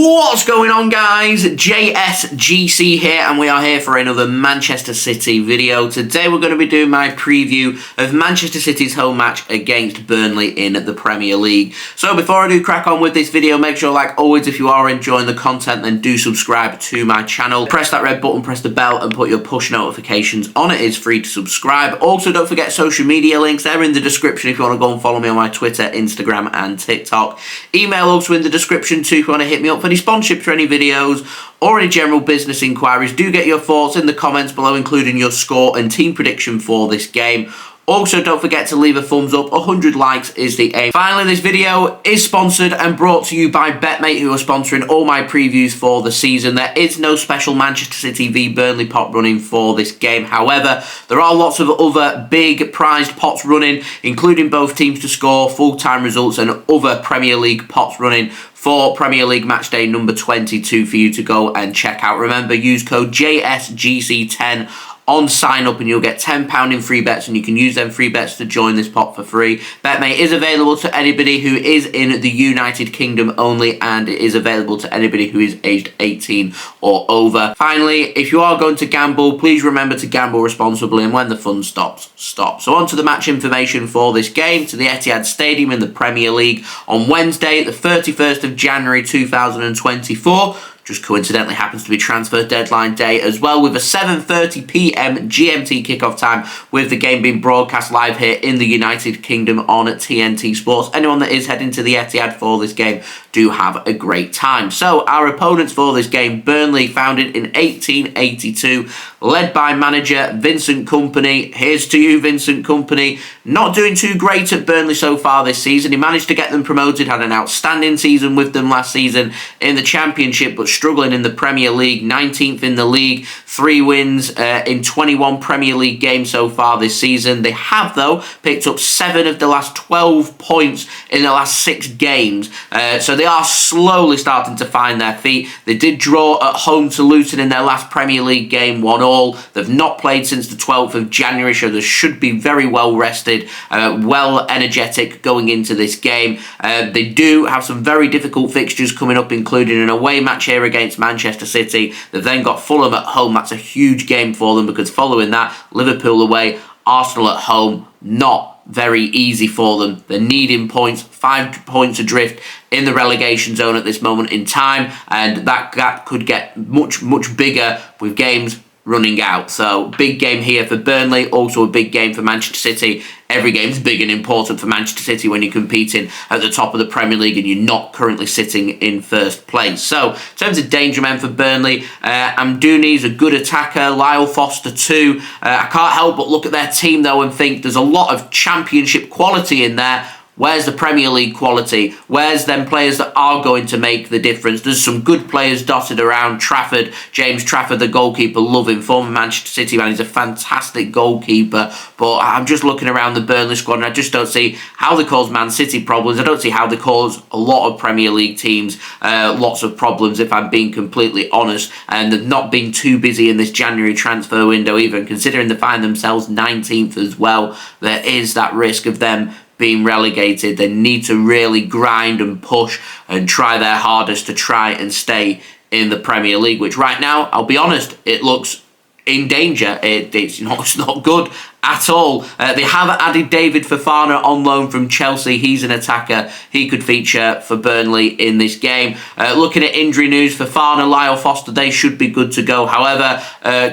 What's going on, guys? JSGC here, and we are here for another Manchester City video. Today we're going to be doing my preview of Manchester City's home match against Burnley in the Premier League. So before I do crack on with this video, make sure, like always, if you are enjoying the content, then do subscribe to my channel. Press that red button, press the bell, and put your push notifications on. It is free to subscribe. Also, don't forget social media links. They're in the description if you want to go and follow me on my Twitter, Instagram, and TikTok. Email also in the description too if you want to hit me up for any sponsorships for any videos or any general business inquiries. Do get your thoughts in the comments below, including your score and team prediction for this game. Also, don't forget to leave a thumbs up. 100 likes is the aim. Finally, this video is sponsored and brought to you by BetMate, who are sponsoring all my previews for the season. There is no special Manchester City V Burnley pot running for this game. However, there are lots of other big prized pots running, including both teams to score, full-time results, and other Premier League pots running for Premier League match day number 22 for you to go and check out. Remember, use code JSGC10 on sign up and you'll get £10 in free bets, and you can use them free bets to join this pot for free. BetMate is available to anybody who is in the United Kingdom only, and it is available to anybody who is aged 18 or over. Finally, if you are going to gamble, please remember to gamble responsibly, and when the fun stops, stop. So on to the match information for this game, to the Etihad Stadium in the Premier League on Wednesday, the 31st of January 2024. Just coincidentally happens to be transfer deadline day as well, with a 7:30 PM GMT kickoff time, with the game being broadcast live here in the United Kingdom on TNT Sports. Anyone that is heading to the Etihad for this game, do have a great time. So our opponents for this game: Burnley, founded in 1882, led by manager Vincent Kompany. Here's to you, Vincent Kompany. Not doing too great at Burnley so far this season. He managed to get them promoted, had an outstanding season with them last season in the Championship, but struggling in the Premier League. 19th in the league, 3 wins in 21 Premier League games so far this season. They have, though, picked up 7 of the last 12 points in the last 6 games. So they are slowly starting to find their feet. They did draw at home to Luton in their last Premier League game, 1-1. They've not played since the 12th of January, so they should be very well rested, well energetic going into this game. They do have some very difficult fixtures coming up, including an away match here against Manchester City. They've then got Fulham at home. That's a huge game for them, because following that, Liverpool away, Arsenal at home, not very easy for them. They're needing points, 5 points adrift in the relegation zone at this moment in time, and that gap could get much bigger with games running out. So big game here for Burnley, also a big game for Manchester City. Every game's big and important for Manchester City when you're competing at the top of the Premier League and you're not currently sitting in first place. So in terms of danger men for Burnley, Amdouni's a good attacker, Lyle Foster too. I can't help but look at their team though and think there's a lot of Championship quality in there. Where's the Premier League quality? Where's them players that are going to make the difference? There's some good players dotted around. Trafford, James Trafford, the goalkeeper, love him. Former Manchester City man, he's a fantastic goalkeeper. But I'm just looking around the Burnley squad and I just don't see how they cause Man City problems. I don't see how they cause a lot of Premier League teams lots of problems, if I'm being completely honest. And they've not been too busy in this January transfer window either. And considering they find themselves 19th as well, there is that risk of them being relegated. They need to really grind and push and try their hardest to try and stay in the Premier League, which right now, I'll be honest, it looks in danger. It's not good at all. They have added David Fofana on loan from Chelsea. He's an attacker. He could feature for Burnley in this game. Looking at injury news, Fofana, Lyle Foster, they should be good to go. However,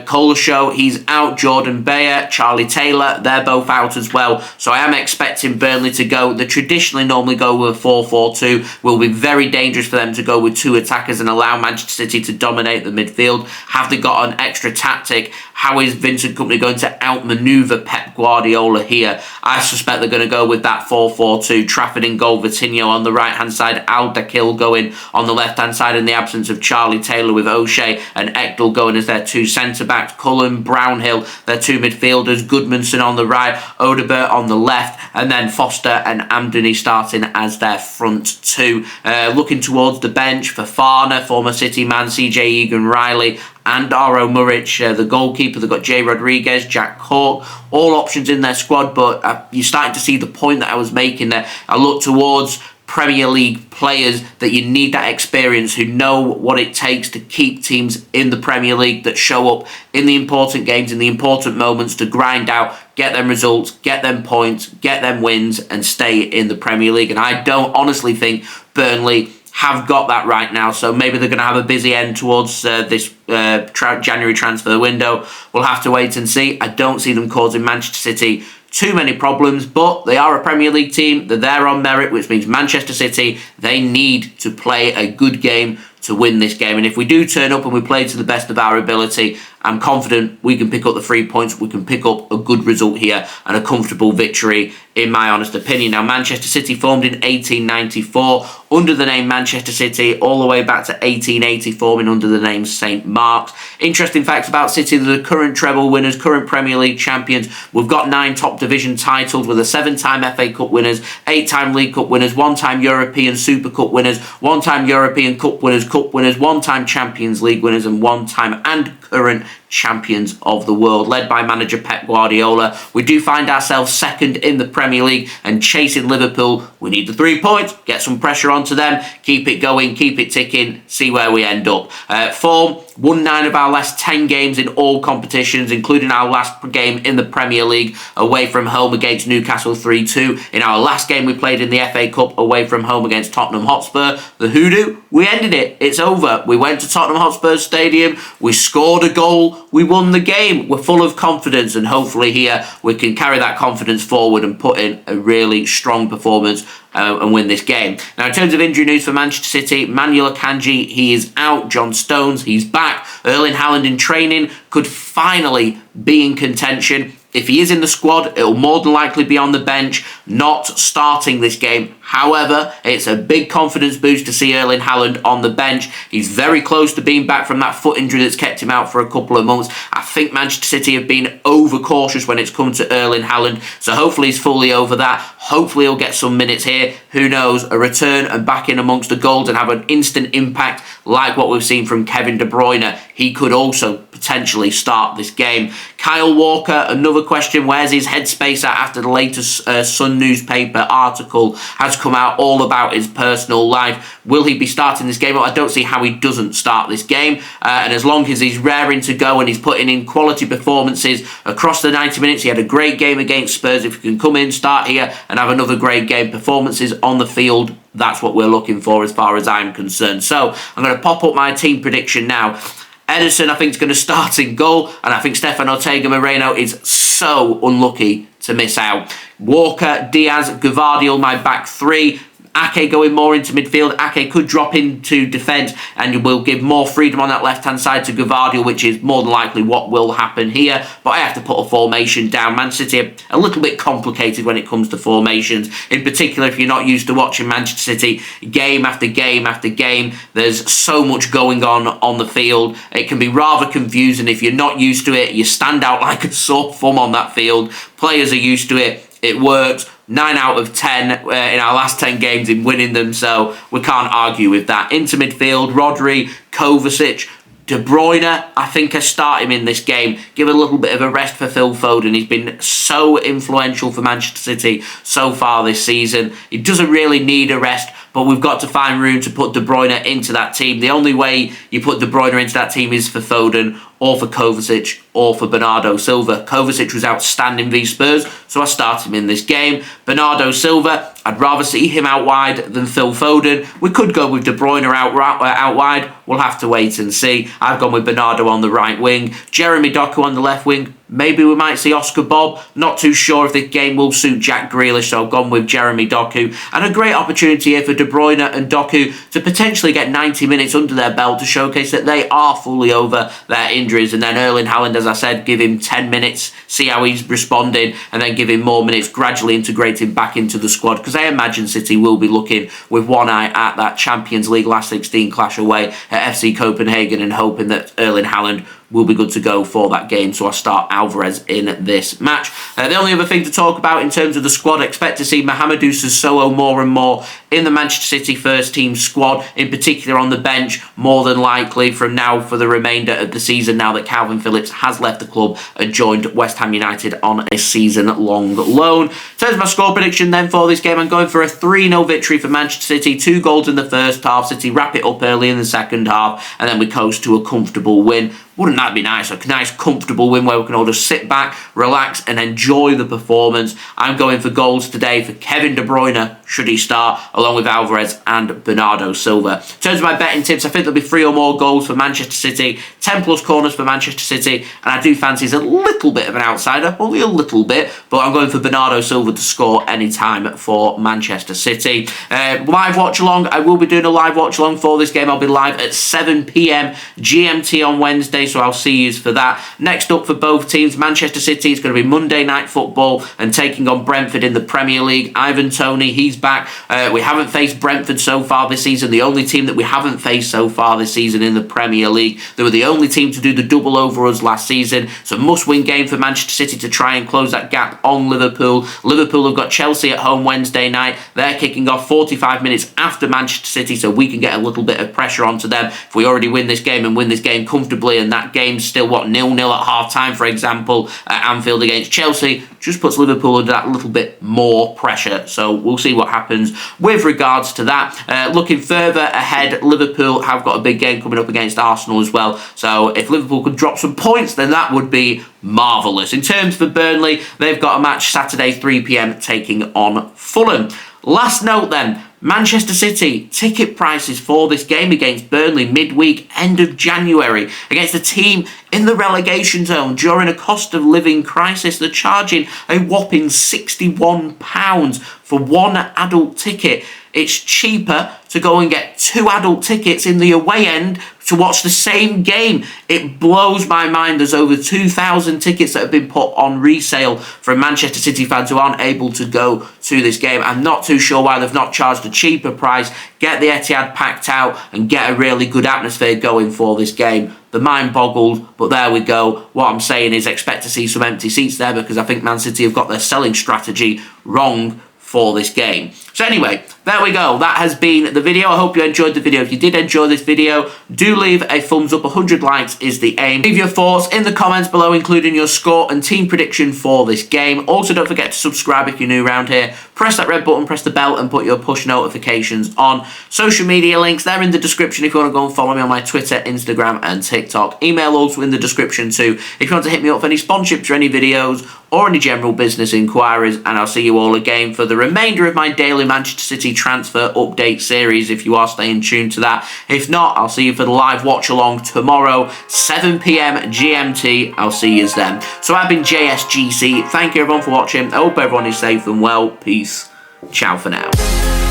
Kolasho, he's out. Jordan Beyer, Charlie Taylor, they're both out as well. So I am expecting Burnley to go. They traditionally normally go with a 4-4-2. Will be very dangerous for them to go with 2 attackers and allow Manchester City to dominate the midfield. Have they got an extra tactic? How is Vincent Kompany going to outmaneuver Pep Guardiola here? I suspect they're going to go with that 4-4-2. Trafford in goal, Vitinho on the right-hand side, Aldakil going on the left-hand side in the absence of Charlie Taylor, with O'Shea and Ekdal going as their 2 centre-backs, Cullen, Brownhill, their 2 midfielders, Gudmundsson on the right, Odegaard on the left, and then Foster and Amdouni starting as their front 2. Looking towards the bench, Fofana, former City man, CJ Egan-Riley, and Aro Muric, the goalkeeper. They've got Jay Rodriguez, Jack Cork, all options in their squad, but you're starting to see the point that I was making there. I look towards Premier League players, that you need that experience, who know what it takes to keep teams in the Premier League, that show up in the important games, in the important moments, to grind out, get them results, get them points, get them wins, and stay in the Premier League. And I don't honestly think Burnley have got that right now, so maybe they're going to have a busy end towards this January transfer window. We'll have to wait and see. I don't see them causing Manchester City too many problems, but they are a Premier League team. They're there on merit, which means Manchester City, they need to play a good game to win this game. And if we do turn up and we play to the best of our ability, I'm confident we can pick up the 3 points. We can pick up a good result here and a comfortable victory, in my honest opinion. Now, Manchester City formed in 1894 under the name Manchester City, all the way back to 1880 forming under the name St. Mark's. Interesting facts about City: they're the current treble winners, current Premier League champions. We've got 9 top division titles. We're the 7-time FA Cup winners, 8-time League Cup winners, 1-time European Super Cup winners, 1-time European Cup winners, 1-time Champions League winners, and 1-time and current champions of the world, led by manager Pep Guardiola. We do find ourselves second in the Premier League and chasing Liverpool. We need the 3 points, get some pressure onto them, keep it going, keep it ticking, see where we end up. Form: won 9 of our last 10 games in all competitions, including our last game in the Premier League away from home against Newcastle 3-2. In our last game we played in the FA Cup away from home against Tottenham Hotspur, the Hoodoo, we ended it. It's over. We went to Tottenham Hotspur Stadium, we scored a goal, we won the game. We're full of confidence, and hopefully here we can carry that confidence forward and put in a really strong performance and win this game. Now, in terms of injury news for Manchester City, Manuel Akanji, he is out. John Stones, he's back. Erling Haaland in training, could finally be in contention. If he is in the squad, it'll more than likely be on the bench, not starting this game. However, it's a big confidence boost to see Erling Haaland on the bench. He's very close to being back from that foot injury that's kept him out for a couple of months. I think Manchester City have been overcautious when it's come to Erling Haaland, so hopefully he's fully over that. Hopefully he'll get some minutes here. Who knows, a return and back in amongst the goals and have an instant impact like what we've seen from Kevin De Bruyne. He could also potentially start this game. Kyle Walker, another question: where's his headspace at after the latest Sun newspaper article has come out all about his personal life? Will he be starting this game? Well, I don't see how he doesn't start this game, and as long as he's raring to go and he's putting in quality performances across the 90 minutes, he had a great game against Spurs. If he can come in, start here and have another great game, performances on the field, that's what we're looking for as far as I'm concerned. So I'm going to pop up my team prediction now. Ederson, I think, is going to start in goal, and I think Stefan Ortega-Moreno is so unlucky to miss out. Walker, Dias, Gvardiol, my back 3. Ake going more into midfield. Ake could drop into defence and will give more freedom on that left-hand side to Gvardiol, which is more than likely what will happen here. But I have to put a formation down. Man City are a little bit complicated when it comes to formations. In particular, if you're not used to watching Manchester City game after game after game, there's so much going on the field. It can be rather confusing. If you're not used to it, you stand out like a sore thumb on that field. Players are used to it. It works. 9 out of 10 in our last 10 games in winning them, so we can't argue with that. Into midfield, Rodri, Kovacic, De Bruyne, I think I start him in this game. Give a little bit of a rest for Phil Foden. He's been so influential for Manchester City so far this season. He doesn't really need a rest, but we've got to find room to put De Bruyne into that team. The only way you put De Bruyne into that team is for Foden, or for Kovacic, or for Bernardo Silva. Kovacic was outstanding v Spurs, so I start him in this game. Bernardo Silva, I'd rather see him out wide than Phil Foden. We could go with De Bruyne out wide. We'll have to wait and see. I've gone with Bernardo on the right wing. Jeremy Doku on the left wing. Maybe we might see Oscar Bobb. Not too sure if this game will suit Jack Grealish, so I've gone with Jeremy Doku. And a great opportunity here for De Bruyne and Doku to potentially get 90 minutes under their belt to showcase that they are fully over their injuries. And then Erling Haaland, as I said, give him 10 minutes, see how he's responding, and then give him more minutes, gradually integrate him back into the squad. Because I imagine City will be looking with one eye at that Champions League last 16 clash away at FC Copenhagen and hoping that Erling Haaland will be good to go for that game. So I start Alvarez in this match. The only other thing to talk about in terms of the squad, expect to see Mahamadou Sissoko more and more in the Manchester City first team squad, in particular on the bench, more than likely from now for the remainder of the season, now that Kalvin Phillips has left the club and joined West Ham United on a season-long loan. In terms of my score prediction then for this game, I'm going for a 3-0 victory for Manchester City. 2 goals in the first half. City wrap it up early in the second half, and then we coast to a comfortable win. Wouldn't that be nice? A nice, comfortable win where we can all just sit back, relax, and enjoy the performance. I'm going for goals today for Kevin De Bruyne, should he start, along with Alvarez and Bernardo Silva. In terms of my betting tips, I think there'll be 3 or more goals for Manchester City, 10 plus corners for Manchester City, and I do fancy he's a little bit of an outsider, only a little bit, but I'm going for Bernardo Silva to score any time for Manchester City. Live watch along, I will be doing a live watch along for this game. I'll be live at 7 PM GMT on Wednesday, so I'll see you for that. Next up for both teams, Manchester City, it's going to be Monday Night Football and taking on Brentford in the Premier League. Ivan Toney, he's back. We haven't faced Brentford so far this season, the only team that we haven't faced so far this season in the Premier League. They were the only team to do the double over us last season. It's a must-win game for Manchester City to try and close that gap on Liverpool. Liverpool have got Chelsea at home Wednesday night. They're kicking off 45 minutes after Manchester City, so we can get a little bit of pressure onto them if we already win this game and win this game comfortably, and that game's still, 0-0 at half-time, for example, at Anfield against Chelsea. Just puts Liverpool under that little bit more pressure, so we'll see what happens with regards to that. Looking further ahead, Liverpool have got a big game coming up against Arsenal as well, so if Liverpool could drop some points, then that would be marvellous. In terms for Burnley, they've got a match Saturday 3 PM taking on Fulham. Last note then, Manchester City, ticket prices for this game against Burnley midweek, end of January, against a team in the relegation zone during a cost of living crisis. They're charging a whopping £61 for one adult ticket. It's cheaper to go and get 2 adult tickets in the away end to watch the same game. It blows my mind. There's over 2,000 tickets that have been put on resale from Manchester City fans who aren't able to go to this game. I'm not too sure why they've not charged a cheaper price. Get the Etihad packed out and get a really good atmosphere going for this game. The mind boggled, but there we go. What I'm saying is expect to see some empty seats there, because I think Man City have got their selling strategy wrong for this game. So anyway, there we go. That has been the video. I hope you enjoyed the video. If you did enjoy this video, do leave a thumbs up. 100 likes is the aim. Leave your thoughts in the comments below, including your score and team prediction for this game. Also, don't forget to subscribe if you're new around here. Press that red button, press the bell, and put your push notifications on. Social media links, they're in the description if you want to go and follow me on my Twitter, Instagram, and TikTok. Email also in the description too if you want to hit me up for any sponsorships or any videos or any general business inquiries. And I'll see you all again for the remainder of my daily Manchester City transfer update series if you are staying tuned to that. If not, I'll see you for the live watch along tomorrow, 7 PM GMT. I'll see you then. So I've been JSGC. Thank you everyone for watching. I hope everyone is safe and well. Peace. Ciao for now.